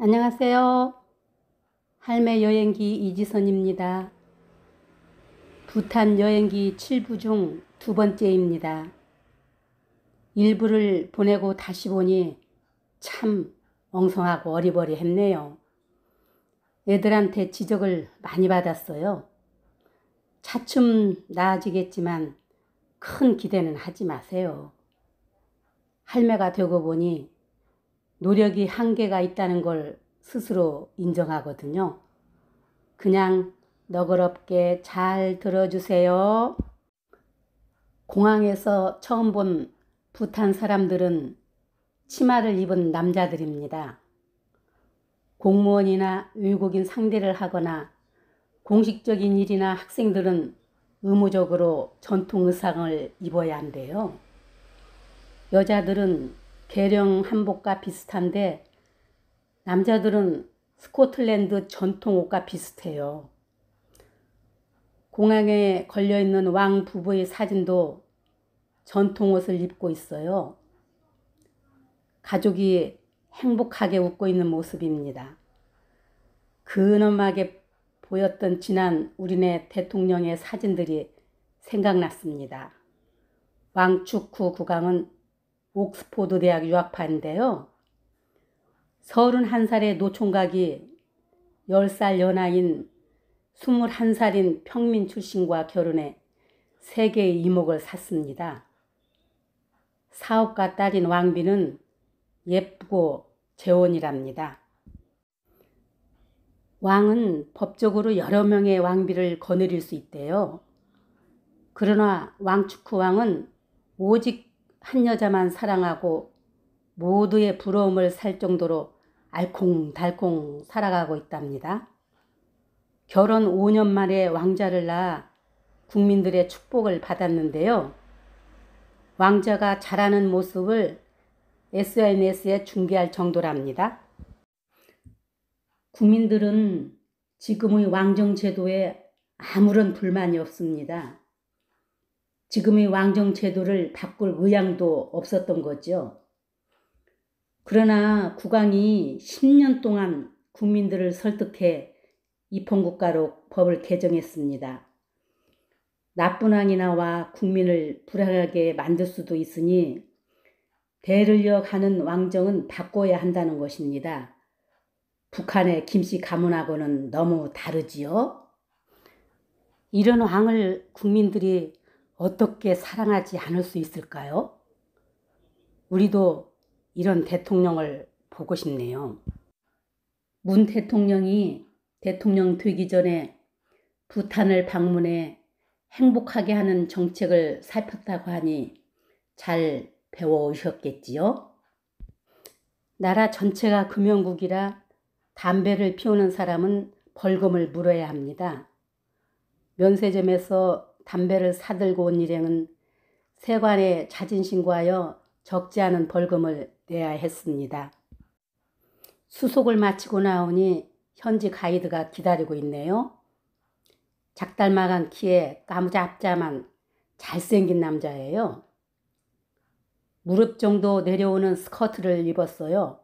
안녕하세요. 할매 여행기 이지선입니다. 부탄 여행기 7부 중 두 번째입니다. 1부를 보내고 다시 보니 참 엉성하고 어리버리했네요. 애들한테 지적을 많이 받았어요. 차츰 나아지겠지만 큰 기대는 하지 마세요. 할매가 되고 보니 노력이 한계가 있다는 걸 스스로 인정하거든요. 그냥 너그럽게 잘 들어주세요. 공항에서 처음 본 부탄 사람들은 치마를 입은 남자들입니다. 공무원이나 외국인 상대를 하거나 공식적인 일이나 학생들은 의무적으로 전통 의상을 입어야 한대요. 여자들은 개령 한복과 비슷한데 남자들은 스코틀랜드 전통 옷과 비슷해요. 공항에 걸려있는 왕 부부의 사진도 전통 옷을 입고 있어요. 가족이 행복하게 웃고 있는 모습입니다. 근엄하게 보였던 지난 우리네 대통령의 사진들이 생각났습니다. 왕축후 국왕은 옥스포드 대학 유학파인데요. 31살의 노총각이 10살 연하인 21살인 평민 출신과 결혼해 3개의 이목을 샀습니다. 사업가 딸인 왕비는 예쁘고 재혼이랍니다. 왕은 법적으로 여러 명의 왕비를 거느릴 수 있대요. 그러나 왕축후왕은 오직 한 여자만 사랑하고 모두의 부러움을 살 정도로 알콩달콩 살아가고 있답니다. 결혼 5년 만에 왕자를 낳아 국민들의 축복을 받았는데요. 왕자가 자라는 모습을 SNS에 중계할 정도랍니다. 국민들은 지금의 왕정제도에 아무런 불만이 없습니다. 지금의 왕정제도를 바꿀 의향도 없었던 거죠. 그러나 국왕이 10년 동안 국민들을 설득해 입헌국가로 법을 개정했습니다. 나쁜 왕이 나와 국민을 불안하게 만들 수도 있으니 대를 이어가는 왕정은 바꿔야 한다는 것입니다. 북한의 김씨 가문하고는 너무 다르지요? 이런 왕을 국민들이 어떻게 사랑하지 않을 수 있을까요? 우리도 이런 대통령을 보고 싶네요. 문 대통령이 대통령 되기 전에 부탄을 방문해 행복하게 하는 정책을 살폈다고 하니 잘 배워오셨겠지요? 나라 전체가 금연국이라 담배를 피우는 사람은 벌금을 물어야 합니다. 면세점에서 담배를 사들고 온 일행은 세관에 자진신고하여 적지 않은 벌금을 내야 했습니다. 수속을 마치고 나오니 현지 가이드가 기다리고 있네요. 작달막한 키에 까무잡잡한 잘생긴 남자예요. 무릎 정도 내려오는 스커트를 입었어요.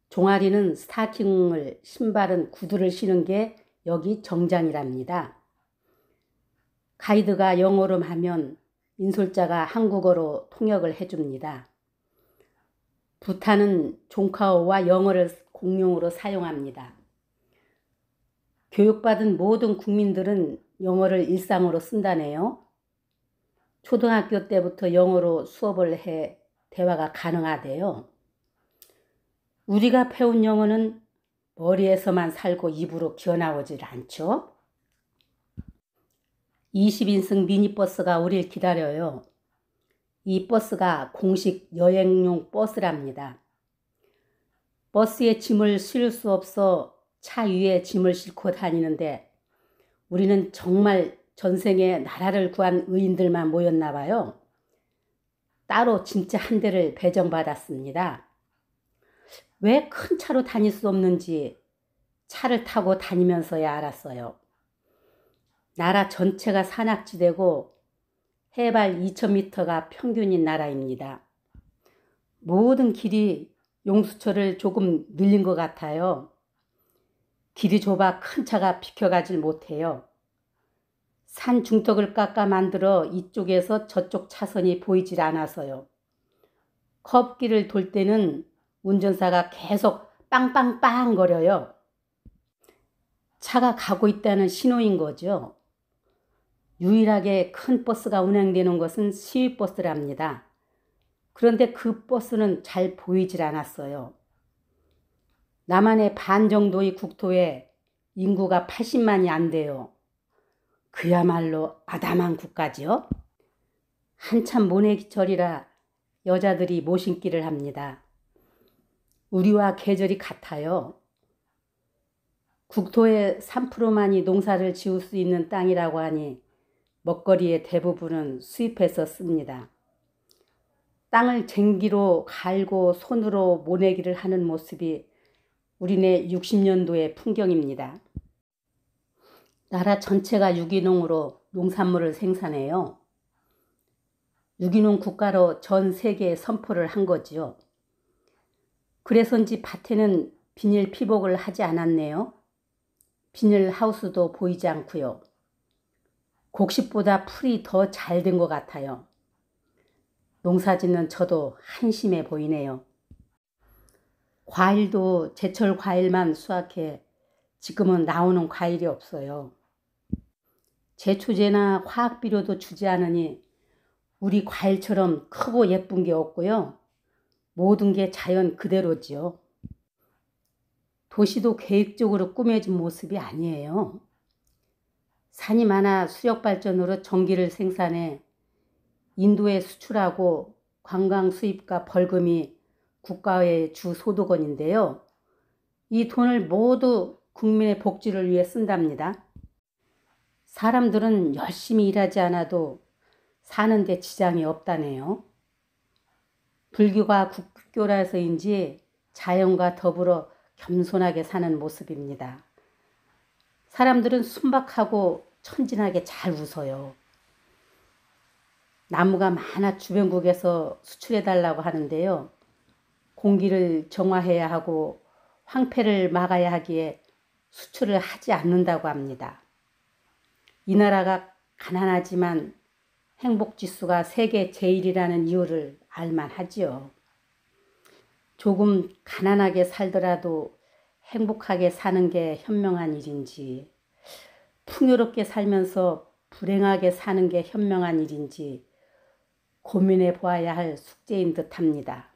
종아리는 스타킹을, 신발은 구두를 신은 게 여기 정장이랍니다. 가이드가 영어로 하면 인솔자가 한국어로 통역을 해줍니다. 부탄은 종카오와 영어를 공용으로 사용합니다. 교육받은 모든 국민들은 영어를 일상으로 쓴다네요. 초등학교 때부터 영어로 수업을 해 대화가 가능하대요. 우리가 배운 영어는 머리에서만 살고 입으로 기어나오질 않죠. 20인승 미니버스가 우릴 기다려요. 이 버스가 공식 여행용 버스랍니다. 버스에 짐을 실을 수 없어 차 위에 짐을 싣고 다니는데 우리는 정말 전생에 나라를 구한 의인들만 모였나 봐요. 따로 진짜 한 대를 배정받았습니다. 왜 큰 차로 다닐 수 없는지 차를 타고 다니면서야 알았어요. 나라 전체가 산악지대고 해발 2000m가 평균인 나라입니다. 모든 길이 용수철을 조금 늘린 것 같아요. 길이 좁아 큰 차가 비켜가질 못해요. 산 중턱을 깎아 만들어 이쪽에서 저쪽 차선이 보이질 않아서요. 컵길을 돌 때는 운전사가 계속 빵빵빵 거려요. 차가 가고 있다는 신호인 거죠. 유일하게 큰 버스가 운행되는 것은 시외버스랍니다. 그런데 그 버스는 잘 보이질 않았어요. 남한의 반 정도의 국토에 인구가 80만이 안 돼요. 그야말로 아담한 국가지요. 한참 모내기철이라 여자들이 모신길을 합니다. 우리와 계절이 같아요. 국토의 3%만이 농사를 지을 수 있는 땅이라고 하니 먹거리의 대부분은 수입해서 씁니다. 땅을 쟁기로 갈고 손으로 모내기를 하는 모습이 우리네 60년도의 풍경입니다. 나라 전체가 유기농으로 농산물을 생산해요. 유기농 국가로 전 세계에 선포를 한 거지요. 그래서인지 밭에는 비닐 피복을 하지 않았네요. 비닐 하우스도 보이지 않고요. 곡식보다 풀이 더 잘 된 것 같아요. 농사 짓는 저도 한심해 보이네요. 과일도 제철 과일만 수확해 지금은 나오는 과일이 없어요. 제초제나 화학비료도 주지 않으니 우리 과일처럼 크고 예쁜 게 없고요. 모든 게 자연 그대로지요. 도시도 계획적으로 꾸며진 모습이 아니에요. 산이 많아 수력발전으로 전기를 생산해 인도에 수출하고 관광 수입과 벌금이 국가의 주 소득원인데요. 이 돈을 모두 국민의 복지를 위해 쓴답니다. 사람들은 열심히 일하지 않아도 사는데 지장이 없다네요. 불교가 국교라서인지 자연과 더불어 겸손하게 사는 모습입니다. 사람들은 순박하고 천진하게 잘 웃어요. 나무가 많아 주변국에서 수출해달라고 하는데요. 공기를 정화해야 하고 황폐를 막아야 하기에 수출을 하지 않는다고 합니다. 이 나라가 가난하지만 행복지수가 세계 제1이라는 이유를 알만하지요. 조금 가난하게 살더라도 행복하게 사는 게 현명한 일인지, 풍요롭게 살면서 불행하게 사는 게 현명한 일인지 고민해 보아야 할 숙제인 듯합니다.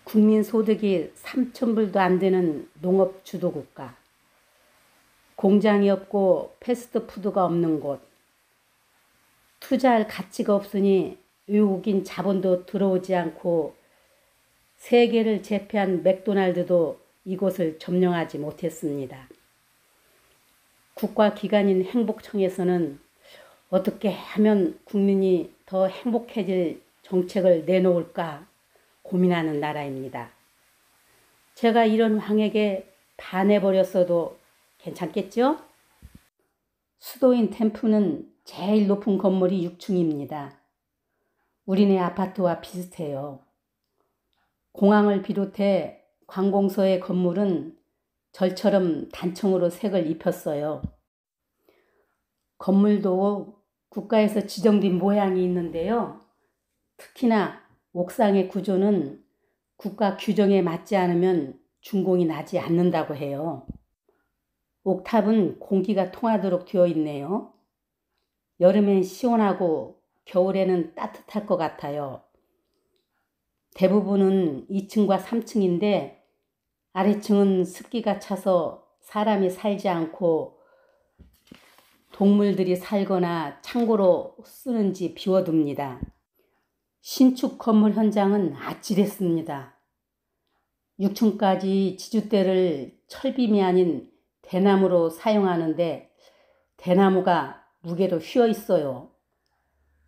국민 소득이 3,000불도 안 되는 농업 주도 국가, 공장이 없고 패스트푸드가 없는 곳, 투자할 가치가 없으니 외국인 자본도 들어오지 않고 세계를 제패한 맥도날드도 이곳을 점령하지 못했습니다. 국가기관인 행복청에서는 어떻게 하면 국민이 더 행복해질 정책을 내놓을까 고민하는 나라입니다. 제가 이런 황에게 반해버렸어도 괜찮겠죠? 수도인 템프는 제일 높은 건물이 6층입니다. 우리네 아파트와 비슷해요. 공항을 비롯해 관공서의 건물은 절처럼 단청으로 색을 입혔어요. 건물도 국가에서 지정된 모양이 있는데요. 특히나 옥상의 구조는 국가 규정에 맞지 않으면 준공이 나지 않는다고 해요. 옥탑은 공기가 통하도록 되어 있네요. 여름엔 시원하고 겨울에는 따뜻할 것 같아요. 대부분은 2층과 3층인데 아래층은 습기가 차서 사람이 살지 않고 동물들이 살거나 창고로 쓰는지 비워둡니다. 신축 건물 현장은 아찔했습니다. 6층까지 지주대를 철빔이 아닌 대나무로 사용하는데 대나무가 무게로 휘어 있어요.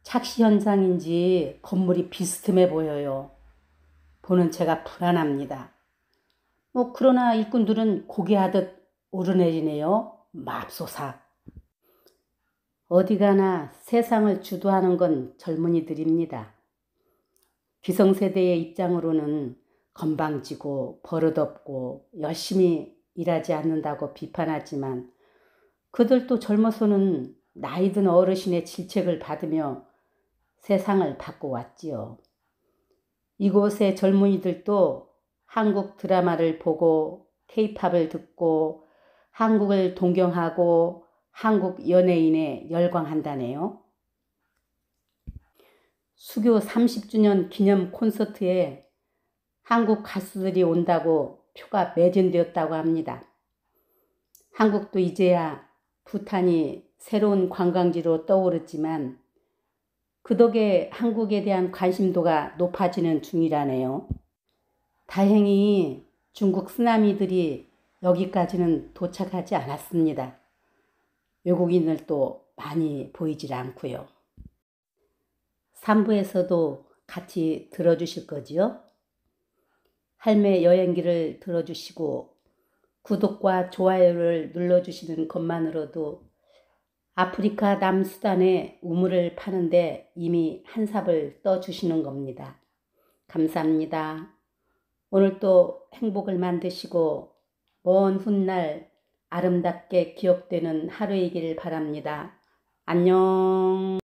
착시 현상인지 건물이 비스듬해 보여요. 보는 제가 불안합니다. 그러나 일꾼들은 고개하듯 오르내리네요. 맙소사. 어디 가나 세상을 주도하는 건 젊은이들입니다. 기성세대의 입장으로는 건방지고 버릇없고 열심히 일하지 않는다고 비판하지만 그들도 젊어서는 나이든 어르신의 질책을 받으며 세상을 바꿔왔지요. 이곳의 젊은이들도 한국 드라마를 보고 케이팝을 듣고 한국을 동경하고 한국 연예인에 열광한다네요. 수교 30주년 기념 콘서트에 한국 가수들이 온다고 표가 매진되었다고 합니다. 한국도 이제야 부탄이 새로운 관광지로 떠오르지만 그 덕에 한국에 대한 관심도가 높아지는 중이라네요. 다행히 중국 쓰나미들이 여기까지는 도착하지 않았습니다. 외국인들도 많이 보이질 않고요. 3부에서도 같이 들어주실 거지요? 할매 여행기를 들어주시고 구독과 좋아요를 눌러주시는 것만으로도 아프리카 남수단에 우물을 파는데 이미 한 삽을 떠주시는 겁니다. 감사합니다. 오늘도 행복을 만드시고 먼 훗날 아름답게 기억되는 하루이길 바랍니다. 안녕.